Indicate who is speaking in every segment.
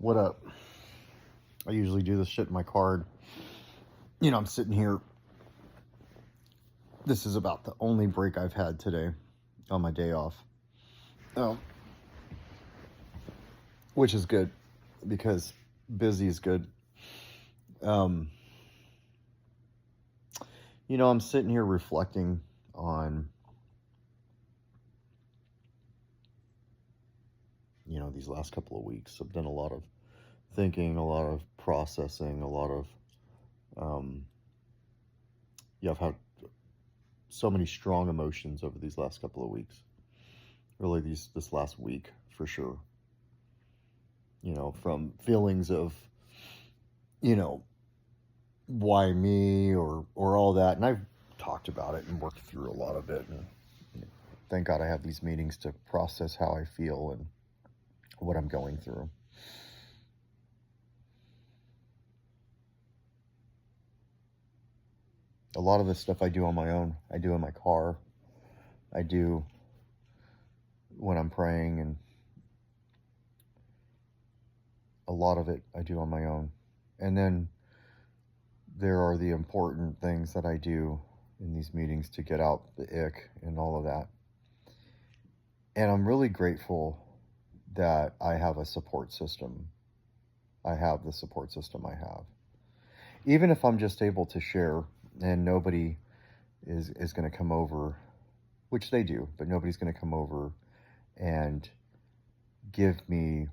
Speaker 1: What up? I usually do this shit in my car. I'm sitting here. This is about the only break I've had today on my day off. Which is good because busy is good. I'm sitting here reflecting on, these last couple of weeks. I've done a lot of thinking, a lot of processing, a lot of, I've had so many strong emotions over these last couple of weeks. Really, this last week, for sure. From feelings of, why me or all that. And I've talked about it and worked through a lot of it. And thank God I have these meetings to process how I feel and what I'm going through. A lot of this stuff I do on my own. I do in my car. I do when I'm praying, and a lot of it I do on my own. And then there are the important things that I do in these meetings to get out the ick and all of that. And I'm really grateful that I have a support system. I have the support system I have. Even if I'm just able to share and nobody is going to come over, which they do, but nobody's going to come over and give me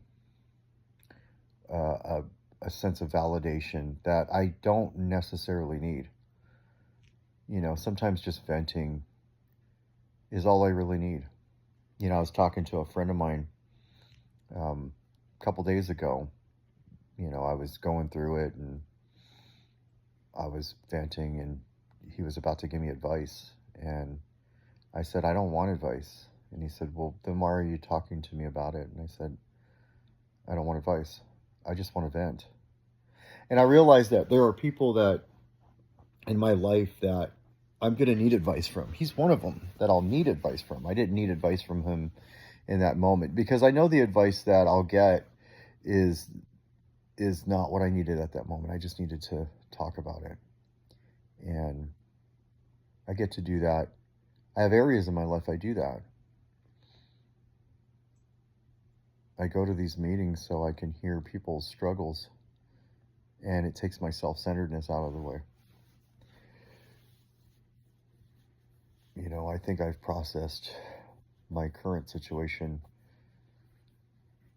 Speaker 1: a sense of validation that I don't necessarily need. Sometimes just venting is all I really need. I was talking to a friend of mine a couple days ago. I was going through it and I was venting, and he was about to give me advice. And I said, I don't want advice. And he said, well, then why are you talking to me about it? And I said, I don't want advice. I just want to vent. And I realized that there are people that in my life that I'm going to need advice from. He's one of them that I'll need advice from. I didn't need advice from him in that moment because I know the advice that I'll get is not what I needed at that moment. I just needed to talk about it. And I get to do that. I have areas in my life I do that. I go to these meetings so I can hear people's struggles, and it takes my self-centeredness out of the way. I think I've processed my current situation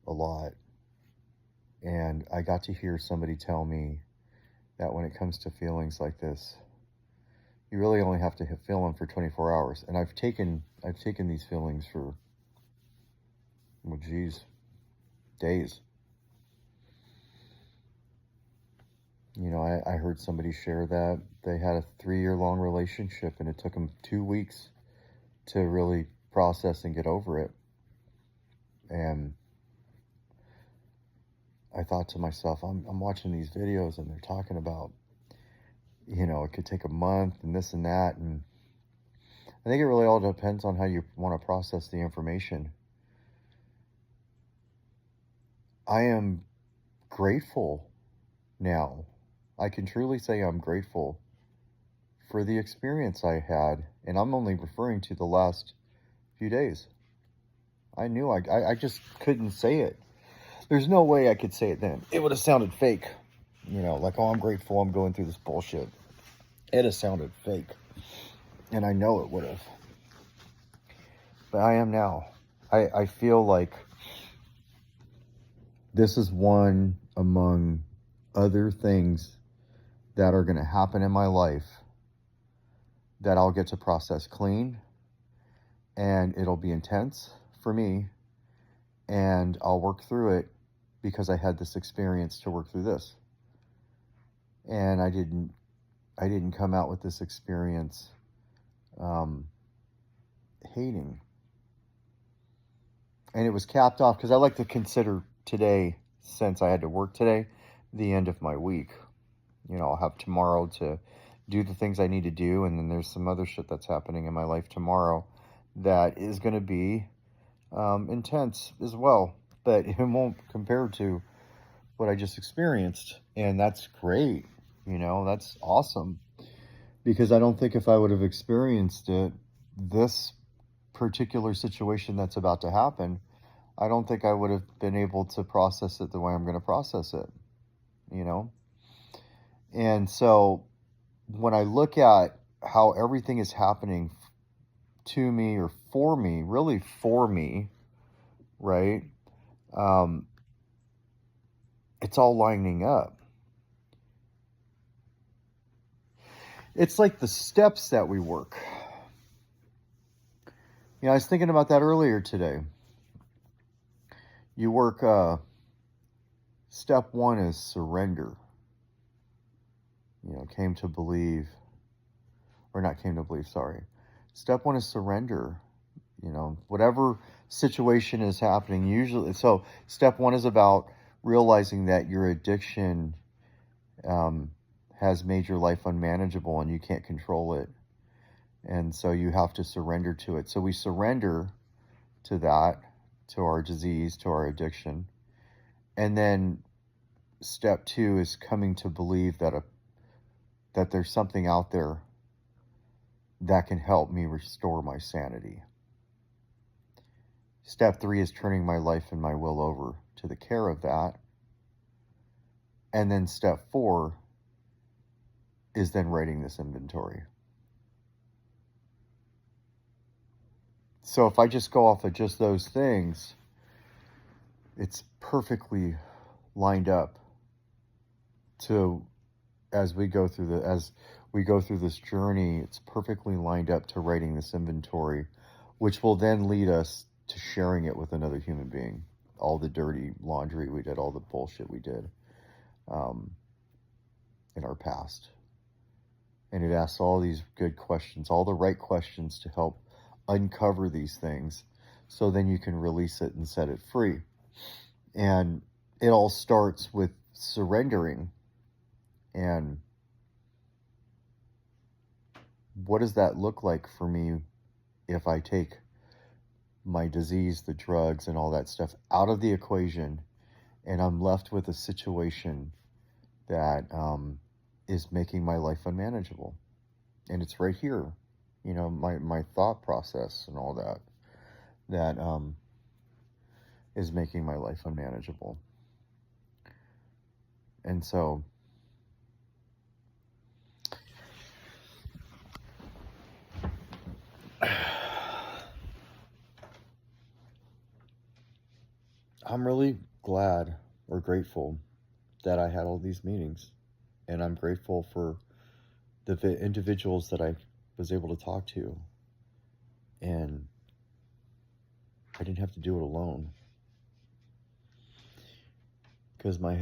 Speaker 1: a lot, and I got to hear somebody tell me that when it comes to feelings like this, you really only have to feel them for 24 hours. And I've taken these feelings for, days. I heard somebody share that they had a 3-year-long relationship and it took them 2 weeks to really process and get over it. And I thought to myself, I'm watching these videos and they're talking about, it could take a month and this and that. And I think it really all depends on how you want to process the information. I am grateful now. I can truly say I'm grateful for the experience I had. And I'm only referring to the last few days. I knew I just couldn't say it. There's no way I could say it then. It would have sounded fake. Like, oh, I'm grateful I'm going through this bullshit. It has sounded fake. And I know it would have. But I am now. I feel like this is one among other things that are going to happen in my life that I'll get to process clean, and it'll be intense for me, and I'll work through it because I had this experience to work through this. And I didn't come out with this experience hating. And it was capped off because I like to consider today, since I had to work today, the end of my week. I'll have tomorrow to do the things I need to do, and then there's some other shit that's happening in my life tomorrow that is going to be intense as well, but it won't compare to what I just experienced. And that's great. That's awesome. Because I don't think if I would have experienced it, this particular situation that's about to happen, I don't think I would have been able to process it the way I'm going to process it, you know? And so when I look at how everything is happening to me or for me, really for me, right? Um, it's all lining up. It's like the steps that we work. I was thinking about that earlier today. You work, step one is surrender. Came to believe, or not came to believe, sorry. Step one is surrender. Whatever situation is happening, usually, so step one is about realizing that your addiction has made your life unmanageable and you can't control it. And so you have to surrender to it. So we surrender to that, to our disease, to our addiction. And then step two is coming to believe that there's something out there that can help me restore my sanity. Step three is turning my life and my will over to the care of that. And then step four is then writing this inventory. So if I just go off of just those things, it's perfectly lined up to, as we go through this journey, it's perfectly lined up to writing this inventory, which will then lead us to sharing it with another human being. All the dirty laundry we did, all the bullshit we did in our past. And it asks all these good questions, all the right questions to help uncover these things, so then you can release it and set it free. And it all starts with surrendering. And what does that look like for me if I take my disease, the drugs, and all that stuff out of the equation, and I'm left with a situation that is making my life unmanageable? And it's right here, my thought process and all that is making my life unmanageable. And so I'm really glad or grateful that I had all these meetings, and I'm grateful for the individuals that I was able to talk to, and I didn't have to do it alone, because my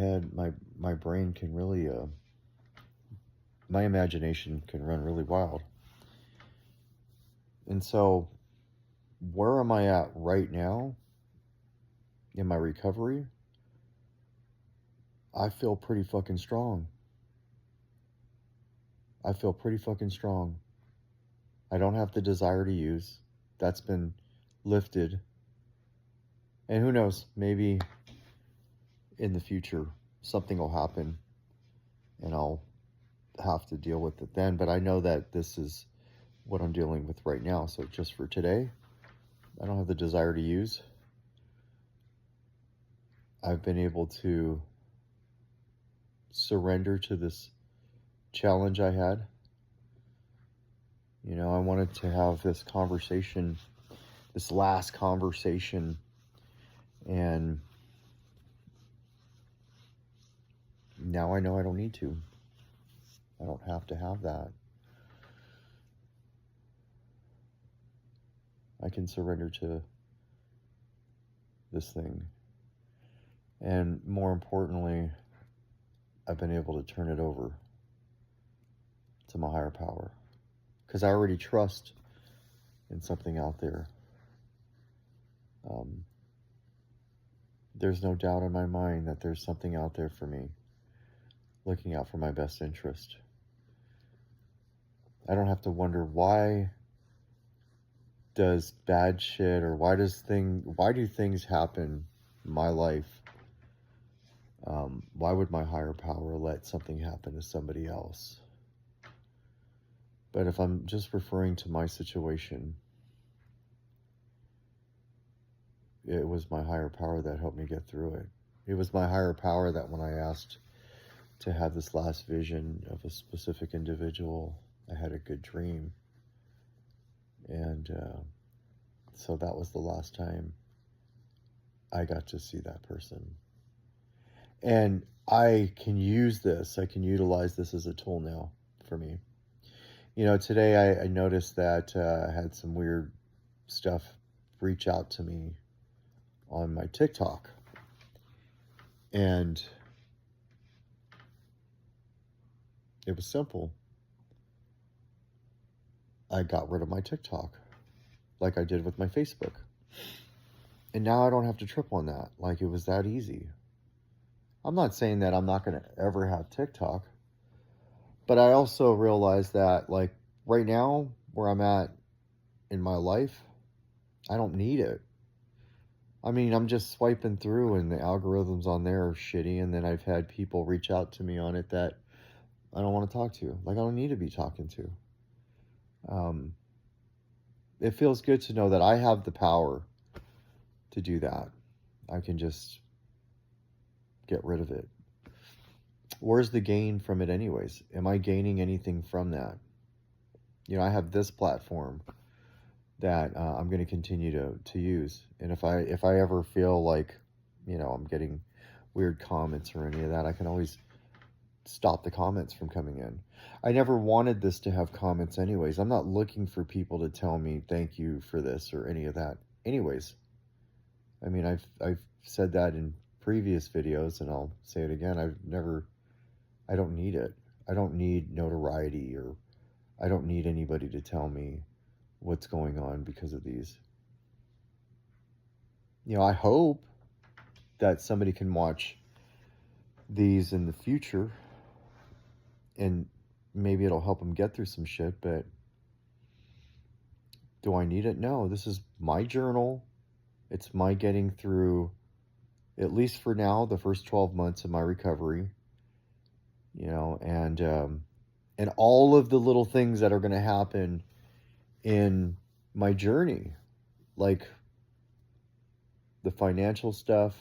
Speaker 1: brain can really, my imagination can run really wild. And so where am I at right now in my recovery? I feel pretty fucking strong. I don't have the desire to use. That's been lifted. And who knows, maybe in the future something will happen and I'll have to deal with it then. But I know that this is what I'm dealing with right now. So just for today, I don't have the desire to use. I've been able to surrender to this challenge I had. I wanted to have this conversation, this last conversation, and now I know I don't need to. I don't have to have that. I can surrender to this thing. And more importantly, I've been able to turn it over to my higher power, because I already trust in something out there. There's no doubt in my mind that there's something out there for me, looking out for my best interest. I don't have to wonder why does bad shit, or why do things happen in my life Why would my higher power let something happen to somebody else? But if I'm just referring to my situation, it was my higher power that helped me get through it. It was my higher power that when I asked to have this last vision of a specific individual, I had a good dream. And so that was the last time I got to see that person. And I can use this, I can utilize this as a tool now for me. You know, today I noticed that I had some weird stuff reach out to me on my TikTok. And it was simple. I got rid of my TikTok like I did with my Facebook. And now I don't have to trip on that. Like, it was that easy. I'm not saying that I'm not going to ever have TikTok, but I also realize that, like, right now, where I'm at in my life, I don't need it. I mean, I'm just swiping through and the algorithms on there are shitty. And then I've had people reach out to me on it that I don't want to talk to. Like, I don't need to be talking to. It feels good to know that I have the power to do that. I can just get rid of it. Where's the gain from it anyways? Am I gaining anything from that? You know, I have this platform that I'm going to continue to use. And if I ever feel like, you know, I'm getting weird comments or any of that, I can always stop the comments from coming in. I never wanted this to have comments anyways. I'm not looking for people to tell me thank you for this or any of that anyways. I mean, I've said that in previous videos, and I'll say it again. I don't need it. I don't need notoriety, or I don't need anybody to tell me what's going on because of these. You know, I hope that somebody can watch these in the future and maybe it'll help them get through some shit, but do I need it? No, this is my journal. It's my getting through, at least for now, the first 12 months of my recovery, you know, and all of the little things that are going to happen in my journey, like the financial stuff,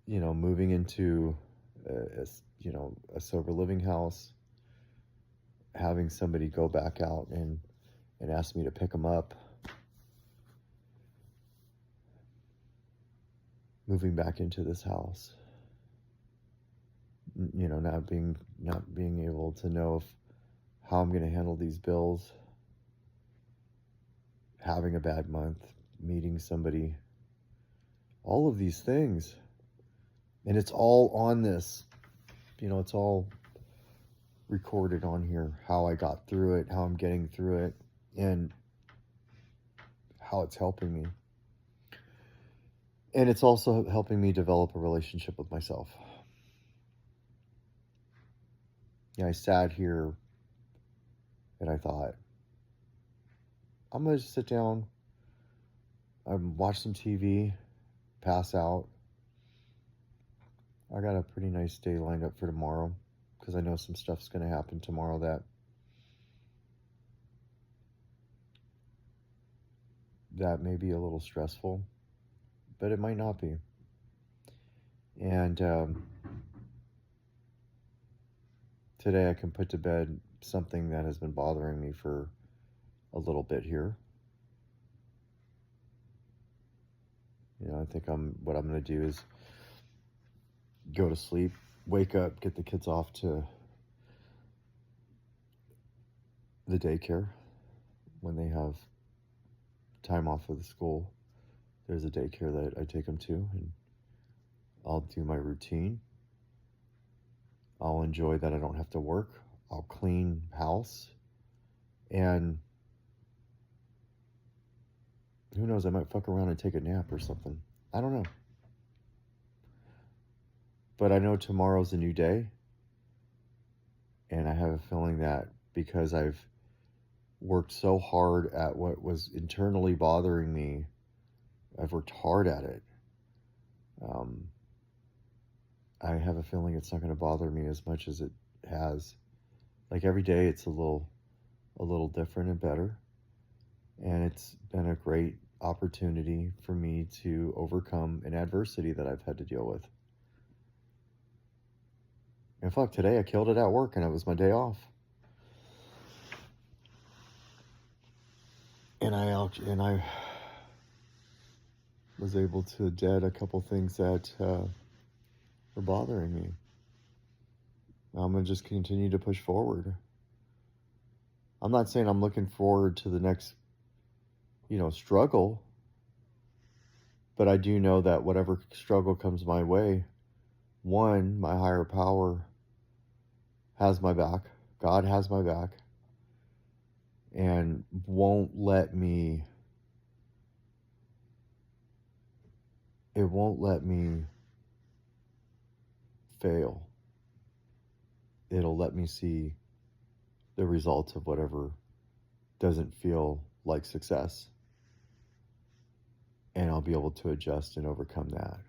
Speaker 1: you know, moving into a sober living house, having somebody go back out and ask me to pick them up, moving back into this house, you know, not being able to know how I'm going to handle these bills, having a bad month, meeting somebody, all of these things. And it's all on this, you know, it's all recorded on here, how I got through it, how I'm getting through it, and how it's helping me. And it's also helping me develop a relationship with myself. You know, I sat here and I thought, I'm going to sit down, watch some TV, pass out. I got a pretty nice day lined up for tomorrow because I know some stuff's going to happen tomorrow that may be a little stressful, but it might not be. And today I can put to bed something that has been bothering me for a little bit here. You know, I think what I'm going to do is go to sleep, wake up, get the kids off to the daycare when they have time off of the school. There's a daycare that I take them to, and I'll do my routine. I'll enjoy that I don't have to work. I'll clean house, and who knows, I might fuck around and take a nap or something. I don't know. But I know tomorrow's a new day, and I have a feeling that because I've worked so hard at what was internally bothering me, I've worked hard at it. I have a feeling it's not going to bother me as much as it has. Like every day it's a little different and better. And it's been a great opportunity for me to overcome an adversity that I've had to deal with. And fuck, today I killed it at work and it was my day off. And I was able to dead a couple things that were bothering me. I'm going to just continue to push forward. I'm not saying I'm looking forward to the next, struggle, but I do know that whatever struggle comes my way, one, my higher power has my back. God has my back and won't let me fail. It'll let me see the results of whatever doesn't feel like success. And I'll be able to adjust and overcome that.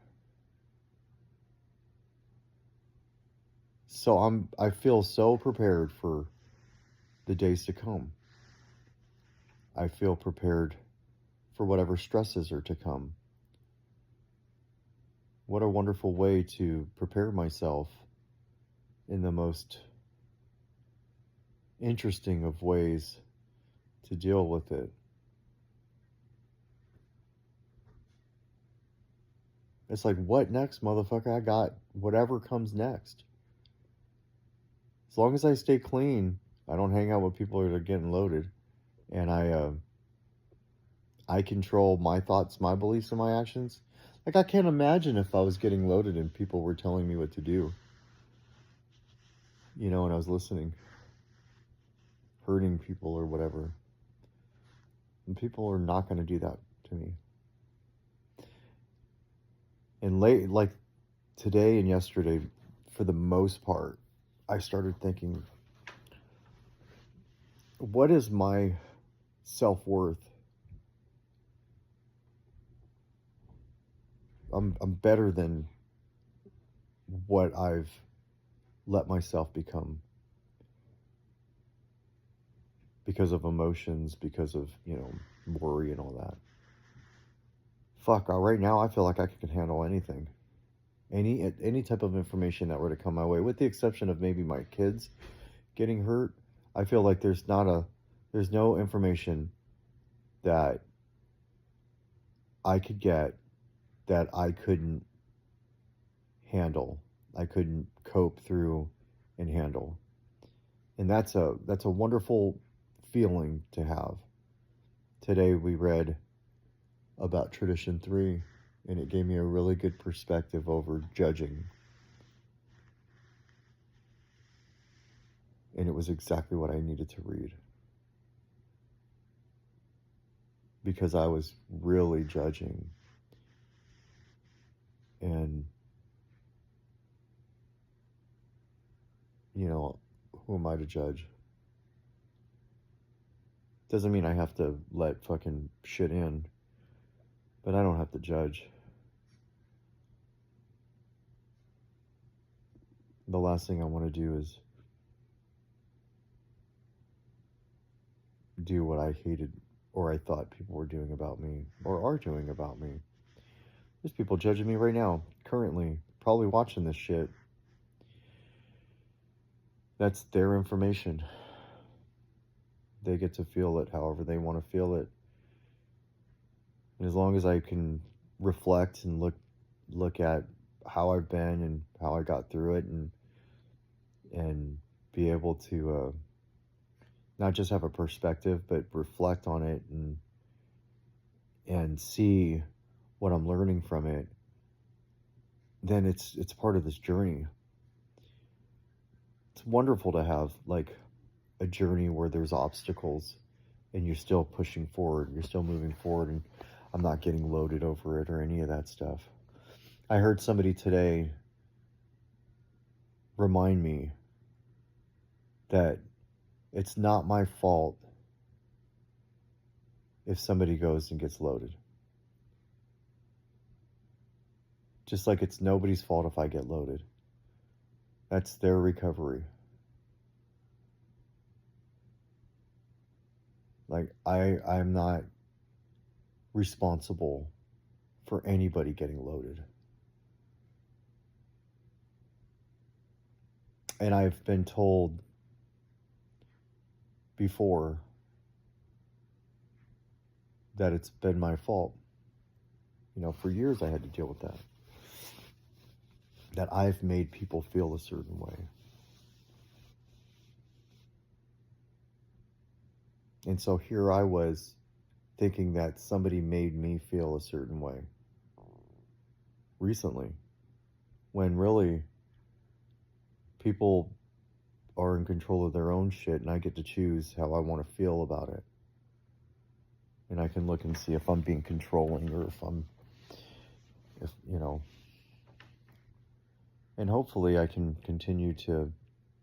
Speaker 1: So I feel so prepared for the days to come. I feel prepared for whatever stresses are to come. What a wonderful way to prepare myself in the most interesting of ways to deal with it. It's like, what next, motherfucker? I got whatever comes next. As long as I stay clean, I don't hang out with people that are getting loaded, and I control my thoughts, my beliefs, and my actions. Like, I can't imagine if I was getting loaded and people were telling me what to do. And I was listening, hurting people or whatever. And people are not going to do that to me. And like today and yesterday, for the most part, I started thinking, what is my self-worth? I'm better than what I've let myself become because of emotions, because of, worry and all that. Fuck, right now I feel like I can handle anything. Any type of information that were to come my way, with the exception of maybe my kids getting hurt. I feel like there's no information that I could get that I couldn't handle. I couldn't cope through and handle. And that's a wonderful feeling to have. Today we read about Tradition 3, and it gave me a really good perspective over judging. And it was exactly what I needed to read. Because I was really judging. And, who am I to judge? Doesn't mean I have to let fucking shit in. But I don't have to judge. The last thing I want to do is do what I hated or I thought people were doing about me or are doing about me. There's people judging me right now, currently, probably watching this shit. That's their information. They get to feel it however they want to feel it. And as long as I can reflect and look at how I've been and how I got through it, and be able to not just have a perspective, but reflect on it and see what I'm learning from it, then it's part of this journey. It's wonderful to have like a journey where there's obstacles and you're still pushing forward, you're still moving forward, and I'm not getting loaded over it or any of that stuff. I heard somebody today remind me that it's not my fault if somebody goes and gets loaded. Just like it's nobody's fault if I get loaded. That's their recovery. Like, I'm not responsible for anybody getting loaded. And I've been told before that it's been my fault. You know, for years I had to deal with that. That I've made people feel a certain way. And so here I was thinking that somebody made me feel a certain way recently, when really people are in control of their own shit and I get to choose how I want to feel about it. And I can look and see if I'm being controlling or if you know, and hopefully I can continue to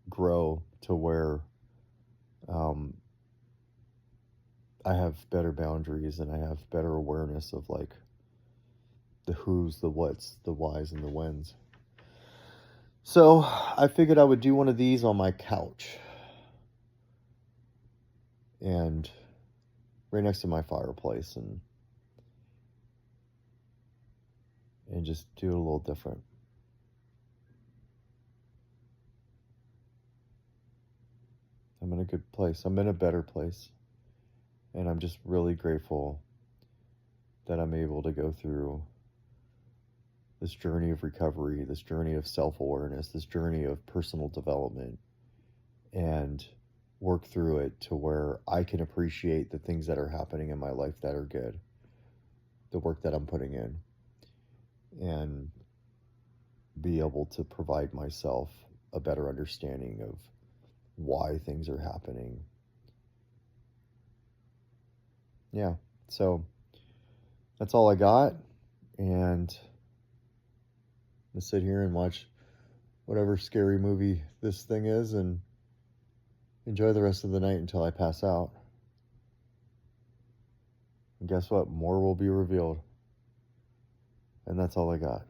Speaker 1: grow to where I have better boundaries and I have better awareness of like the who's, the what's, the whys, and the whens. So I figured I would do one of these on my couch and right next to my fireplace and just do it a little different. I'm in a good place. I'm in a better place. And I'm just really grateful that I'm able to go through this journey of recovery, this journey of self-awareness, this journey of personal development, and work through it to where I can appreciate the things that are happening in my life that are good, the work that I'm putting in, and be able to provide myself a better understanding of why things are happening. Yeah, so that's all I got, and I'm gonna sit here and watch whatever scary movie this thing is and enjoy the rest of the night until I pass out. And guess what? More will be revealed. And that's all I got.